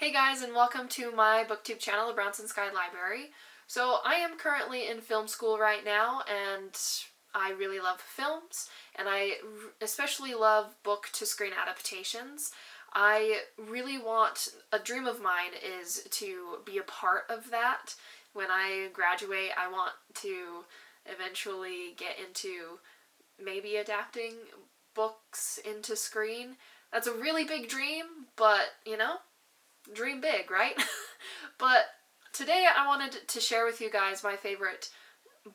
Hey guys, and welcome to my booktube channel, the Brownson Sky Library. So I am currently in film school right now, and I really love films, and I especially love book-to-screen adaptations. I really want, a dream of mine is to be a part of that. When I graduate, I want to eventually get into maybe adapting books into screen. That's a really big dream, but, dream big, right? But today I wanted to share with you guys my favorite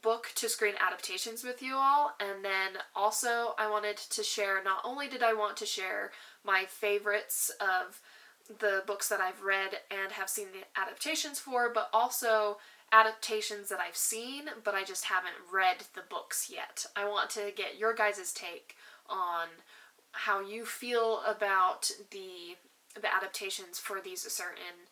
book-to-screen adaptations with you all, and then also I wanted to share, not only did I want to share my favorites of the books that I've read and have seen the adaptations for, but also adaptations that I've seen, but I just haven't read the books yet. I want to get your guys' take on how you feel about the adaptations for these certain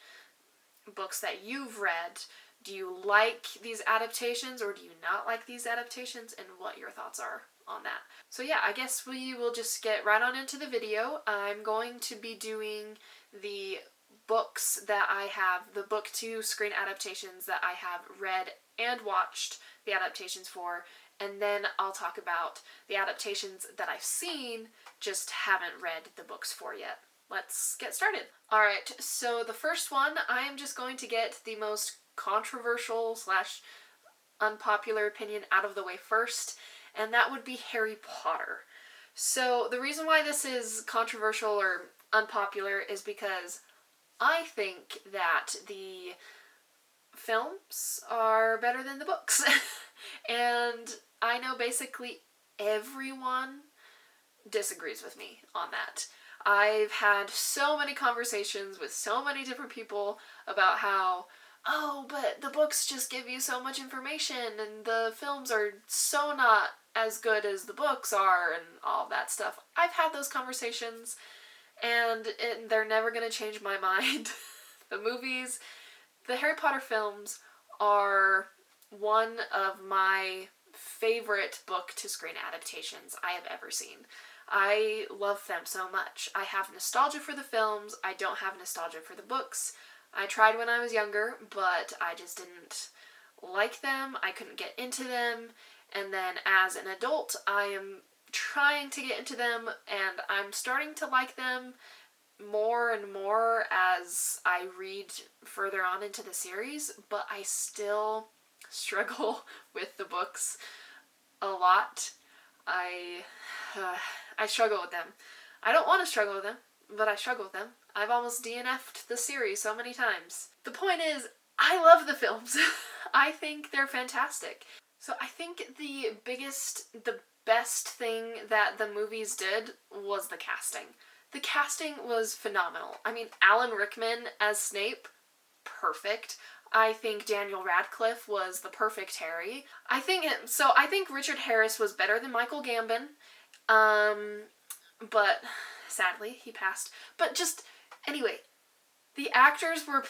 books that you've read. Do you like these adaptations or do you not like these adaptations, and what your thoughts are on that? So yeah, I guess we will just get right on into the video. I'm going to be doing the books that I have, the book to screen adaptations that I have read and watched the adaptations for, and then I'll talk about the adaptations that I've seen, just haven't read the books for yet. Let's get started. Alright, so the first one, I am just going to get the most controversial / unpopular opinion out of the way first, and that would be Harry Potter. So the reason why this is controversial or unpopular is because I think that the films are better than the books. And I know basically everyone disagrees with me on that. I've had so many conversations with so many different people about how, oh, but the books just give you so much information and the films are so not as good as the books are and all that stuff. I've had those conversations and they're never going to change my mind. The Harry Potter films are one of my favorite book-to-screen adaptations I have ever seen. I love them so much. I have nostalgia for the films. I don't have nostalgia for the books. I tried when I was younger, but I just didn't like them. I couldn't get into them. And then as an adult, I am trying to get into them, and I'm starting to like them more and more as I read further on into the series, but I still struggle with the books a lot. I struggle with them. I don't want to struggle with them, but I struggle with them. I've almost DNF'd the series so many times. The point is, I love the films. I think they're fantastic. So I think the best thing that the movies did was the casting. The casting was phenomenal. I mean, Alan Rickman as Snape, perfect. I think Daniel Radcliffe was the perfect Harry. I think Richard Harris was better than Michael Gambon. But sadly he passed. But just, anyway, the actors were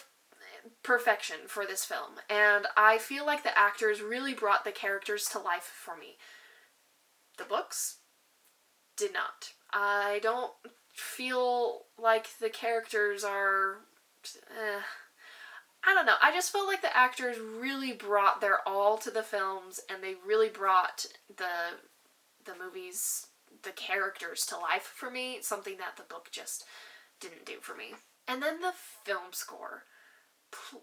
perfection for this film, and I feel like the actors really brought the characters to life for me. The books did not. I don't feel like the characters are... I don't know. I just felt like the actors really brought their all to the films, and they really brought the movies, the characters to life for me, something that the book just didn't do for me. And then the film score.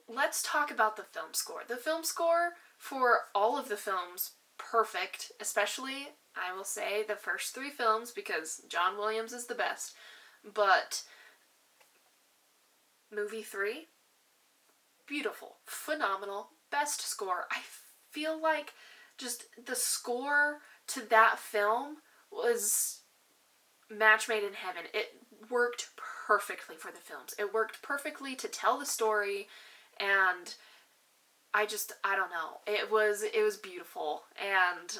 Let's talk about the film score. The film score for all of the films, perfect, especially, I will say, the first 3 films, because John Williams is the best, but movie 3, beautiful, phenomenal, best score. I feel like just the score to that film was match made in heaven. It worked perfectly for the films. It worked perfectly to tell the story, and I don't know. It was beautiful, and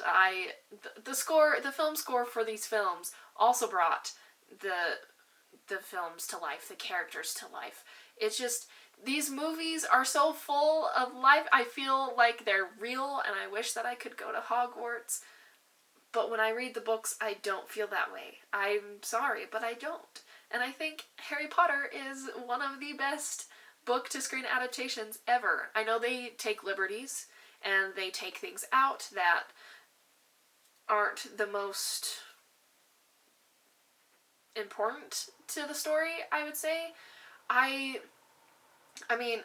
the film score for these films also brought the films to life, the characters to life. It's just, these movies are so full of life. I feel like they're real, and I wish that I could go to Hogwarts. But when I read the books, I don't feel that way. I'm sorry, but I don't. And I think Harry Potter is one of the best book-to-screen adaptations ever. I know they take liberties, and they take things out that aren't the most important to the story, I would say. I mean,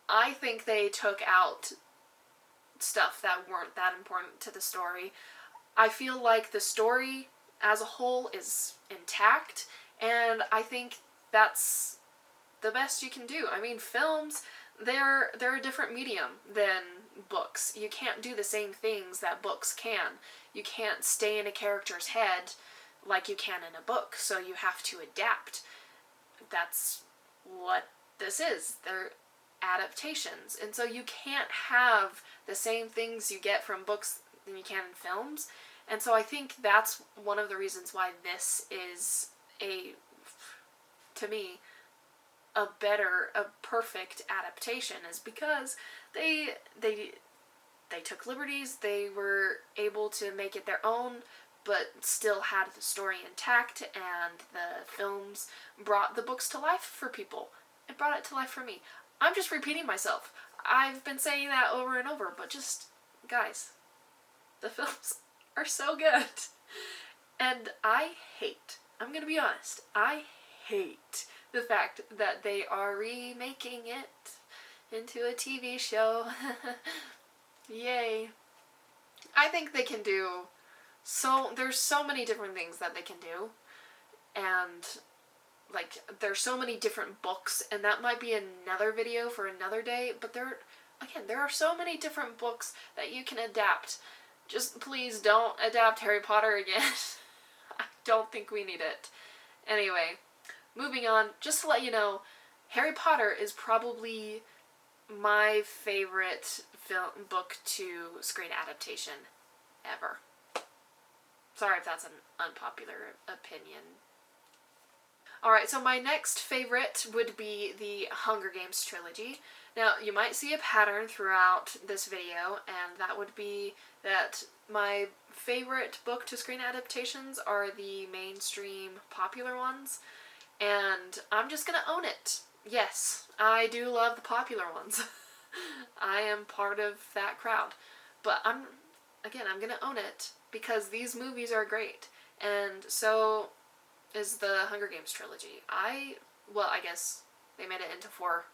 I think they took out stuff that weren't that important to the story. I feel like the story as a whole is intact, and I think that's the best you can do. I mean, films, they're a different medium than books. You can't do the same things that books can. You can't stay in a character's head like you can in a book, so you have to adapt. That's what this is. They're adaptations. And so you can't have the same things you get from books than you can in films. And so I think that's one of the reasons why this is to me, a perfect adaptation, is because they took liberties, they were able to make it their own, but still had the story intact, and the films brought the books to life for people. It brought it to life for me. I'm just repeating myself. I've been saying that over and over, but just, guys, the films are so good. And I'm gonna be honest, I hate the fact that they are remaking it into a TV show. Yay. I think they can do there's so many different things that they can do, and like there's so many different books, and that might be another video for another day, but there are so many different books that you can adapt. Just please don't adapt Harry Potter again. I don't think we need it. Anyway, moving on, just to let you know, Harry Potter is probably my favorite book to screen adaptation ever. Sorry if that's an unpopular opinion. Alright, so my next favorite would be the Hunger Games trilogy. Now, you might see a pattern throughout this video, and that would be that my favorite book-to-screen adaptations are the mainstream popular ones, and I'm just gonna own it. Yes, I do love the popular ones. I am part of that crowd. But I'm gonna own it, because these movies are great, and so is the Hunger Games trilogy. I guess they made it into four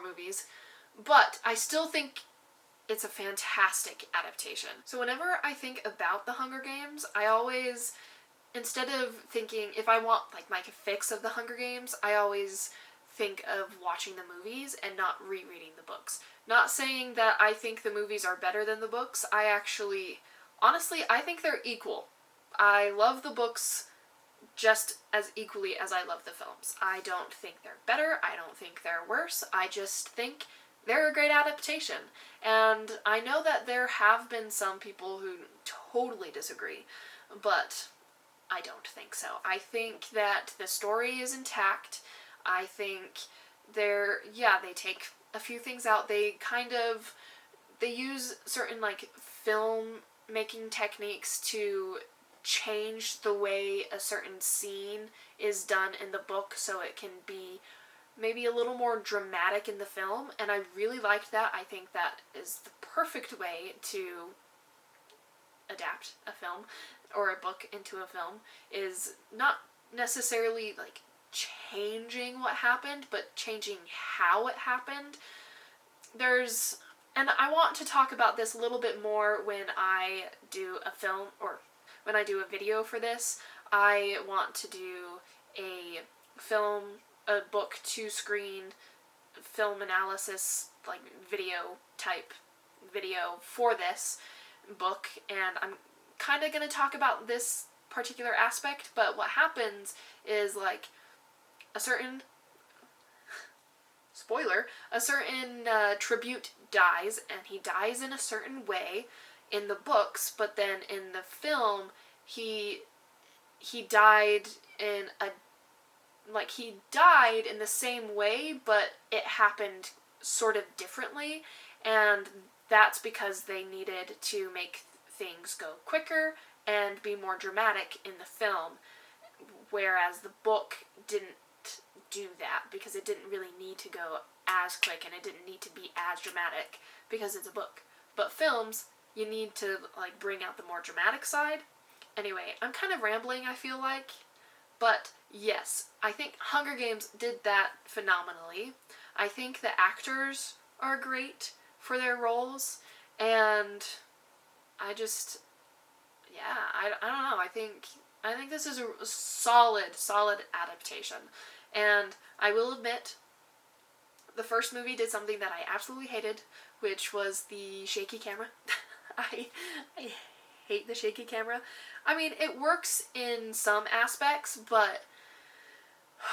movies, but I still think it's a fantastic adaptation. So whenever I think about the Hunger Games, I always, instead of thinking if I want like my fix of the Hunger Games, I always think of watching the movies and not rereading the books. Not saying that I think the movies are better than the books. Honestly, I think they're equal. I love the books just as equally as I love the films. I don't think they're better. I don't think they're worse. I just think they're a great adaptation. And I know that there have been some people who totally disagree, but I don't think so. I think that the story is intact. I think they take a few things out. They use certain like film making techniques to change the way a certain scene is done in the book so it can be maybe a little more dramatic in the film, and I really liked that. I think that is the perfect way to adapt a film or a book into a film, is not necessarily like changing what happened, but changing how it happened. And I want to talk about this a little bit more when I do a film, or when I do a video for this. I want to do a book to screen film analysis, like video type video for this book, and I'm kind of going to talk about this particular aspect, but what happens is like a certain tribute dies, and he dies in a certain way in the books, but then in the film he died in the same way, but it happened sort of differently, and that's because they needed to make things go quicker and be more dramatic in the film. whereas the book didn't do that because it didn't really need to go as quick and it didn't need to be as dramatic because it's a book. But films, you need to like bring out the more dramatic side. Anyway, I'm kind of rambling, I feel like, but yes, I think Hunger Games did that phenomenally. I think the actors are great for their roles, and I just, yeah, I don't know. I think this is a solid adaptation. And I will admit, the first movie did something that I absolutely hated, which was the shaky camera. I hate the shaky camera. I mean, it works in some aspects, but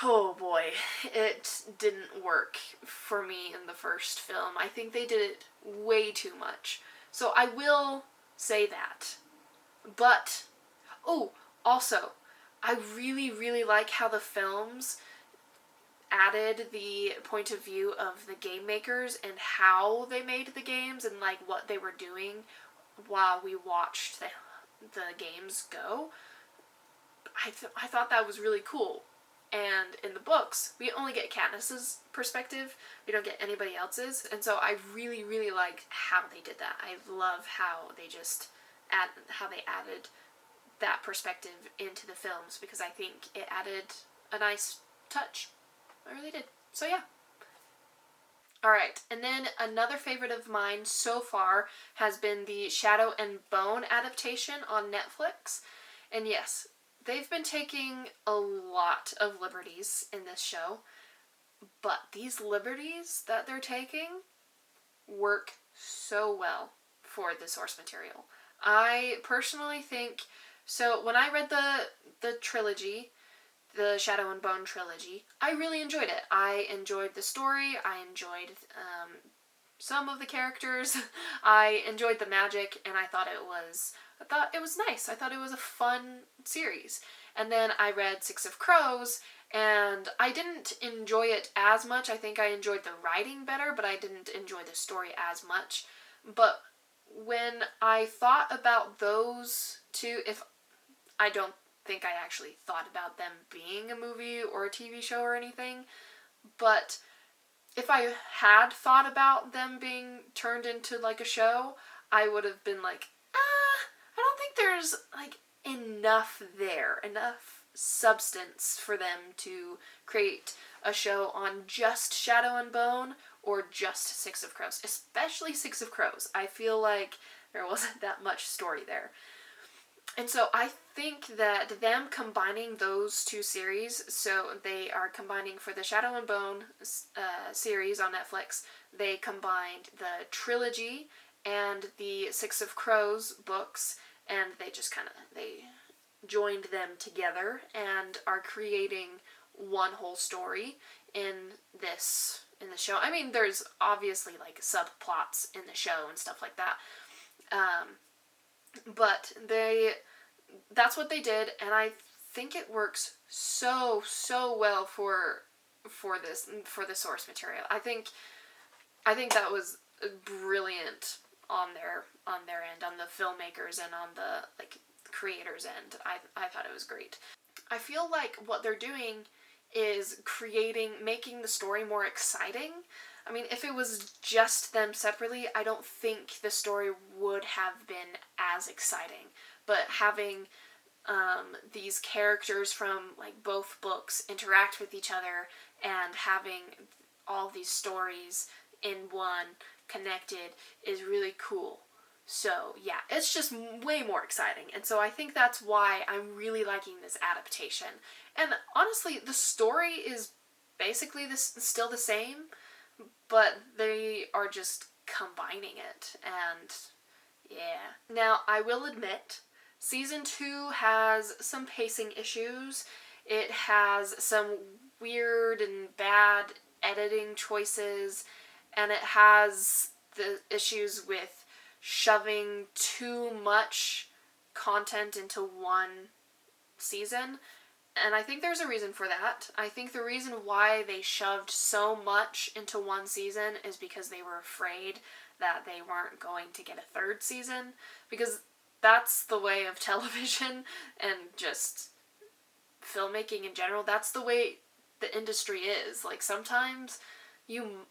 oh boy, it didn't work for me in the first film. I think they did it way too much. So I will say that. But, oh, also, I really like how the films added the point of view of the game makers and how they made the games and like what they were doing while we watched the games go. I thought that was really cool. And in the books, we only get Katniss's perspective. We don't get anybody else's. And so I really like how they did that. I love how they just added that perspective into the films because I think it added a nice touch. I really did. So yeah. Alright, and then another favorite of mine so far has been the Shadow and Bone adaptation on Netflix. And yes, they've been taking a lot of liberties in this show, but these liberties that they're taking work so well for the source material. I personally think, so when I read the trilogy, the Shadow and Bone trilogy, I really enjoyed it. I enjoyed the story, I enjoyed some of the characters, I enjoyed the magic, and I thought it was nice. I thought it was a fun series. And then I read Six of Crows, and I didn't enjoy it as much. I think I enjoyed the writing better, but I didn't enjoy the story as much. But when I thought about those two, if I don't think I actually thought about them being a movie or a TV show or anything, but if I had thought about them being turned into like a show, I would have been like, I don't think there's like enough substance for them to create a show on just Shadow and Bone or just Six of Crows, especially Six of Crows. I feel like there wasn't that much story there. And so I think that them combining those two series, so they are combining for the Shadow and Bone series on Netflix, they combined the trilogy and the Six of Crows books, and they just they joined them together and are creating one whole story in the show. I mean, there's obviously like subplots in the show and stuff like that. But that's what they did, and I think it works so well for the source material. I think that was brilliant on their end, on the filmmakers and on the like creators end. I thought it was great. I feel like what they're doing is making the story more exciting. I mean, if it was just them separately, I don't think the story would have been as exciting. But having these characters from like both books interact with each other and having all these stories in one connected is really cool. So yeah, it's just way more exciting. And so I think that's why I'm really liking this adaptation. And honestly, the story is basically still the same, but they are just combining it, and yeah. Now, I will admit, Season 2 has some pacing issues. It has some weird and bad editing choices, and it has the issues with shoving too much content into one season. And I think there's a reason for that. I think the reason why they shoved so much into one season is because they were afraid that they weren't going to get a third season. Because that's the way of television and just filmmaking in general. That's the way the industry is. Like, sometimes you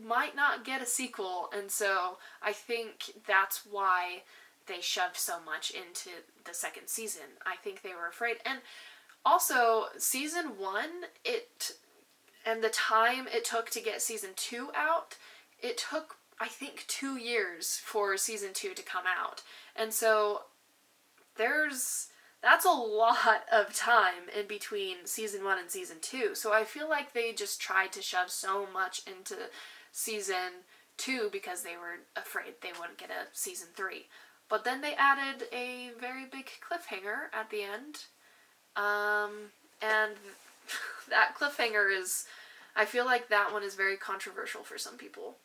might not get a sequel, and so I think that's why they shoved so much into the second season. I think they were afraid. And also, season 1, and the time it took to get season 2 out, it took, I think, 2 years for season 2 to come out. And so that's a lot of time in between season 1 and season 2. So I feel like they just tried to shove so much into season 2 because they were afraid they wouldn't get a season 3. But then they added a very big cliffhanger at the end. And that cliffhanger is, I feel like that one is very controversial for some people.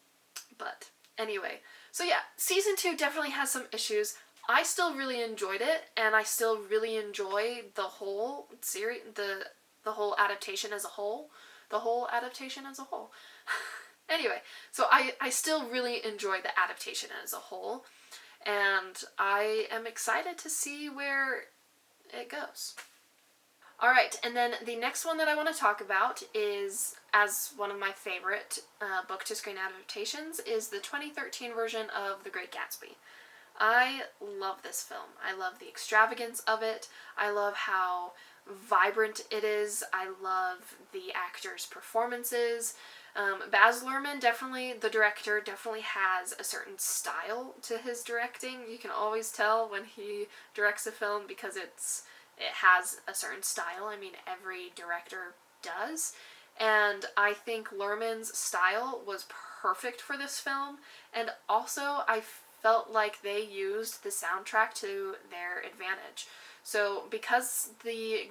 But anyway, so yeah, season 2 definitely has some issues. I still really enjoyed it, and I still really enjoy the whole series, the whole adaptation as a whole. The whole adaptation as a whole. Anyway, so I still really enjoy the adaptation as a whole, and I am excited to see where it goes. Alright, and then the next one that I want to talk about is, as one of my favorite book-to-screen adaptations, is the 2013 version of The Great Gatsby. I love this film. I love the extravagance of it. I love how vibrant it is. I love the actors' performances. Baz Luhrmann, the director, definitely has a certain style to his directing. You can always tell when he directs a film because it has a certain style. I mean, every director does. And I think Luhrmann's style was perfect for this film. And also, I felt like they used the soundtrack to their advantage. So because the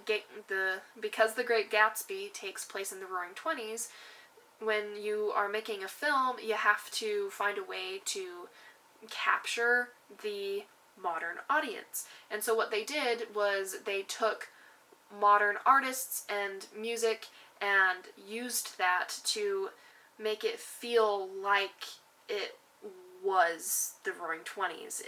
Great Gatsby takes place in the Roaring '20s, when you are making a film, you have to find a way to capture the modern audience. And so what they did was they took modern artists and music and used that to make it feel like it was the Roaring '20s.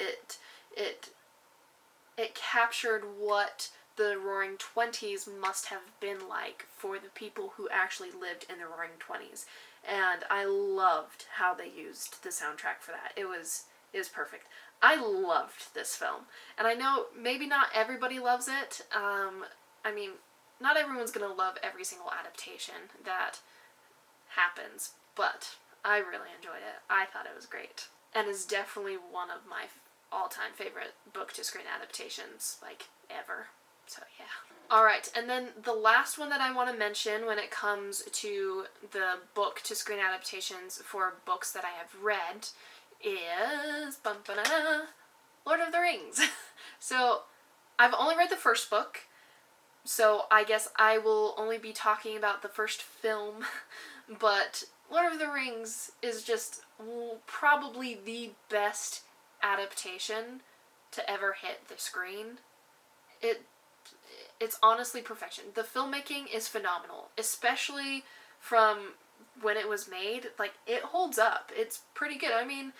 It captured what the Roaring '20s must have been like for the people who actually lived in the Roaring '20s. And I loved how they used the soundtrack for that. It was perfect. I loved this film. And I know maybe not everybody loves it. I mean, not everyone's gonna love every single adaptation that happens, but I really enjoyed it. I thought it was great. And is definitely one of my all-time favorite book-to-screen adaptations, like, ever. So, yeah. Alright, and then the last one that I want to mention when it comes to the book-to-screen adaptations for books that I have read is Lord of the Rings. So, I've only read the first book, so I guess I will only be talking about the first film, but Lord of the Rings is just probably the best adaptation to ever hit the screen. It's honestly perfection. The filmmaking is phenomenal, especially from when it was made. Like, it holds up. It's pretty good. I mean,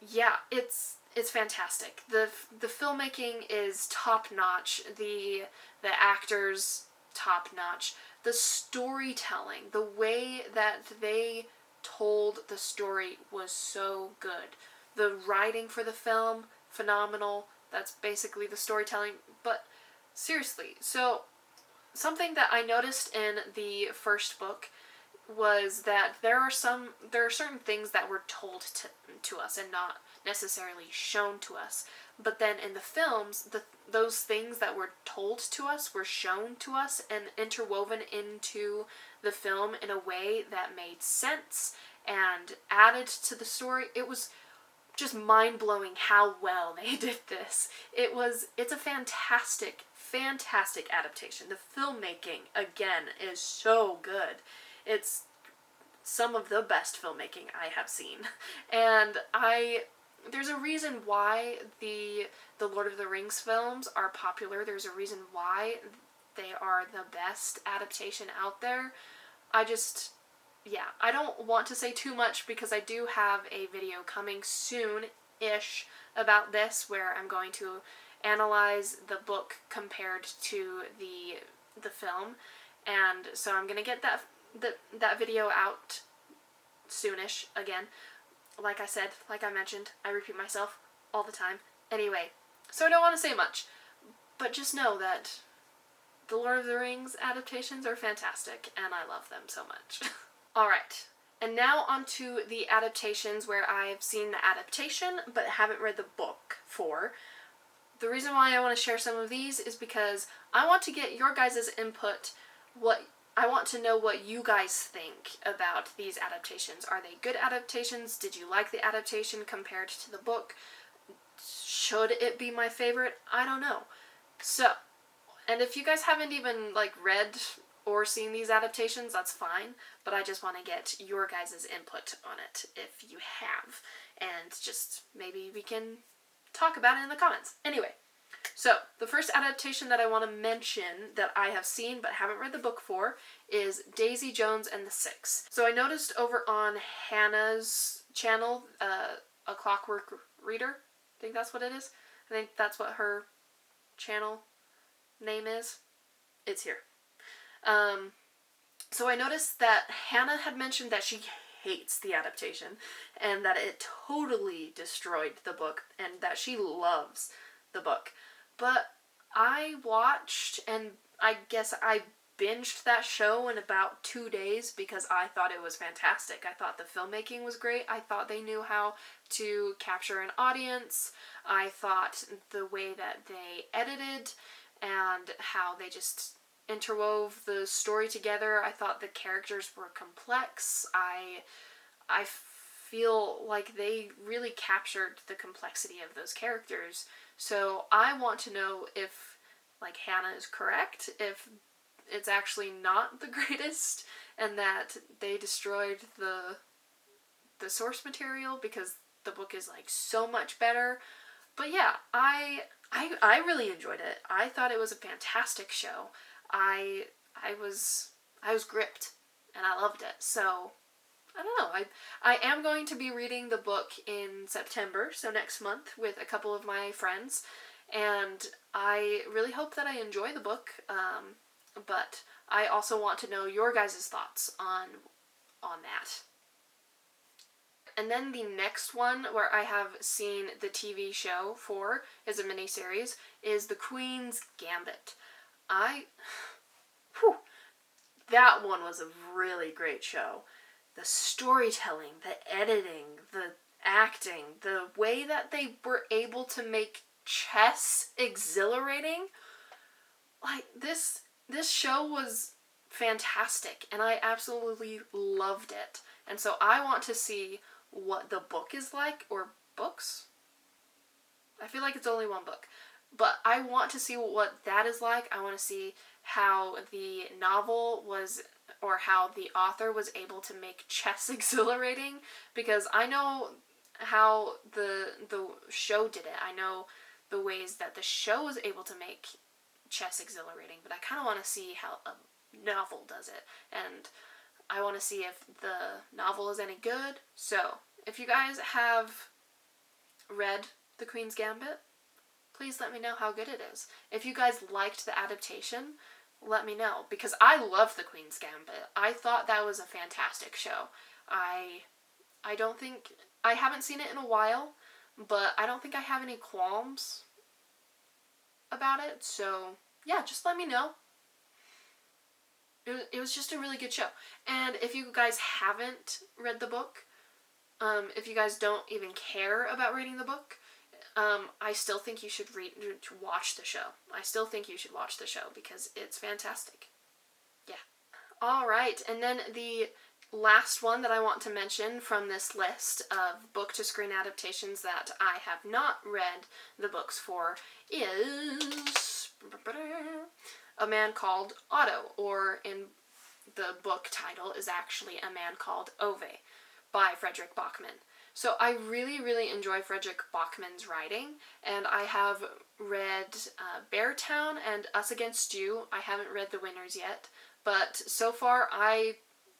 yeah, it's fantastic. The filmmaking is top-notch. The actors, top-notch. The storytelling, the way that they told the story was so good. The writing for the film, phenomenal. That's basically the storytelling. But seriously, so something that I noticed in the first book was that there are certain things that were told to us and not necessarily shown to us. But then in the films, those things that were told to us were shown to us and interwoven into the film in a way that made sense and added to the story. It was just mind-blowing how well they did this. It's a fantastic adaptation. The filmmaking, again, is so good. It's some of the best filmmaking I have seen. And there's a reason why the Lord of the Rings films are popular. There's a reason why they are the best adaptation out there. I don't want to say too much because I do have a video coming soon-ish about this where I'm going to analyze the book compared to the the film, and so I'm gonna get that video out soonish again. Like I said, like I mentioned, I repeat myself all the time. Anyway, so I don't want to say much, but just know that the Lord of the Rings adaptations are fantastic, and I love them so much. Alright, and now onto the adaptations where I've seen the adaptation, but haven't read the book for. The reason why I want to share some of these is because I want to get your guys' input. I want to know what you guys think about these adaptations. Are they good adaptations? Did you like the adaptation compared to the book? Should it be my favorite? I don't know. So, and if you guys haven't even read or seen these adaptations, that's fine, but I just want to get your guys' input on it if you have, and just maybe we can talk about it in the comments. Anyway, so the first adaptation that I want to mention that I have seen but haven't read the book for is Daisy Jones and the Six. So I noticed over on Hannah's channel, A Clockwork Reader, I think that's what it is. I think that's what her channel name is. It's here. So I noticed that Hannah had mentioned that she hates the adaptation and that it totally destroyed the book and that she loves the book. But I watched, and I guess I binged that show in about 2 days because I thought it was fantastic. I thought the filmmaking was great. I thought they knew how to capture an audience. I thought the way that they edited and how they just interwove the story together. I thought the characters were complex. I feel like they really captured the complexity of those characters. So I want to know if Hannah is correct, if it's actually not the greatest, and that they destroyed the source material because the book is so much better. But yeah, I really enjoyed it. I thought it was a fantastic show. I was gripped, and I loved it. So I don't know. I am going to be reading the book in September, so next month, with a couple of my friends, and I really hope that I enjoy the book. But I also want to know your guys' thoughts on that. And then the next one where I have seen the TV show for is a miniseries is The Queen's Gambit. That one was a really great show. The storytelling, the editing, the acting, the way that they were able to make chess exhilarating. This show was fantastic, and I absolutely loved it. And so I want to see what the book is like, or books? I feel like it's only one book. But I want to see what that is like. I want to see how the novel was, or how the author was able to make chess exhilarating, because I know how the show did it. I know the ways that the show was able to make chess exhilarating, but I kind of want to see how a novel does it, and I want to see if the novel is any good. So, if you guys have read The Queen's Gambit, please let me know how good it is. If you guys liked the adaptation, let me know, because I love The Queen's Gambit. I thought that was a fantastic show. I don't think, I haven't seen it in a while, but I don't think I have any qualms about it, so yeah, just let me know. It was just a really good show. And if you guys haven't read the book, if you guys don't even care about reading the book, I still think you should watch the show. I still think you should watch the show because it's fantastic. Yeah. Alright, and then the last one that I want to mention from this list of book-to-screen adaptations that I have not read the books for is A Man Called Otto, or in the book title is actually A Man Called Ove by Frederick Bachman. So I really, really enjoy Frederick Bachman's writing, and I have read Beartown and Us Against You. I haven't read The Winners yet, but so far I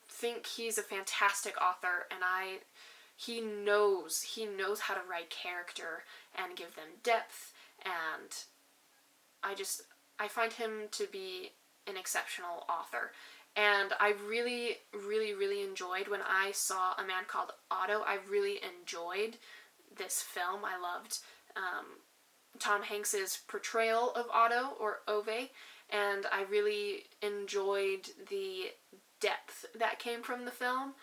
think he's a fantastic author, and he knows how to write character and give them depth, and I find him to be an exceptional author. And I really, really, really enjoyed when I saw A Man Called Otto. I really enjoyed this film. I loved Tom Hanks's portrayal of Otto, or Ove, and I really enjoyed the depth that came from the film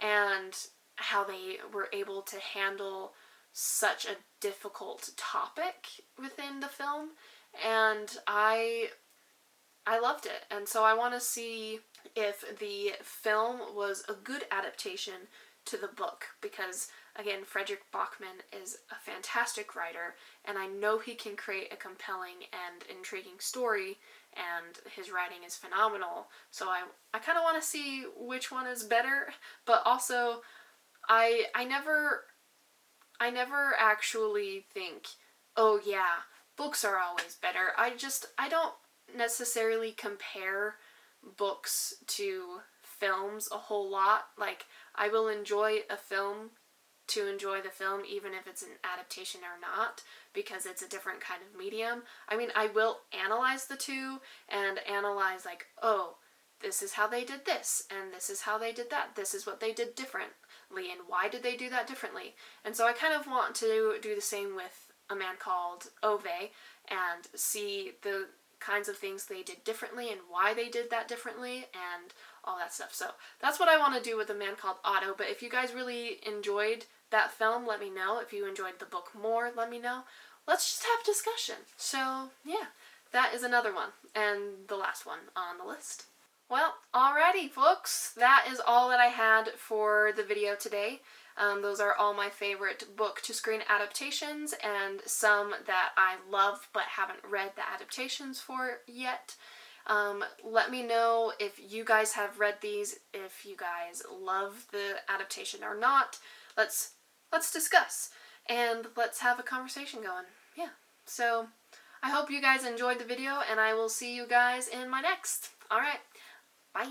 and how they were able to handle such a difficult topic within the film, and I loved it. And so I want to see if the film was a good adaptation to the book, because again, Frederick Bachman is a fantastic writer, and I know he can create a compelling and intriguing story, and his writing is phenomenal. So I kind of want to see which one is better, but also I never actually think, oh yeah, books are always better. I don't necessarily compare books to films a whole lot. Like, I will enjoy a film to enjoy the film, even if it's an adaptation or not, because it's a different kind of medium. I mean, I will analyze the two and analyze, like, oh, this is how they did this, and this is how they did that. This is what they did differently, and why did they do that differently? And so I kind of want to do the same with A Man Called Ove and see the kinds of things they did differently and why they did that differently and all that stuff. So that's what I want to do with A Man Called Otto. But if you guys really enjoyed that film, let me know. If you enjoyed the book more, let me know. Let's just have a discussion. So yeah, that is another one, and the last one on the list. Well, alrighty folks, that is all that I had for the video today. Those are all my favorite book-to-screen adaptations, and some that I love but haven't read the adaptations for yet. Let me know if you guys have read these, if you guys love the adaptation or not. Let's discuss, and let's have a conversation going. Yeah, so I hope you guys enjoyed the video, and I will see you guys in my next. Alright, bye!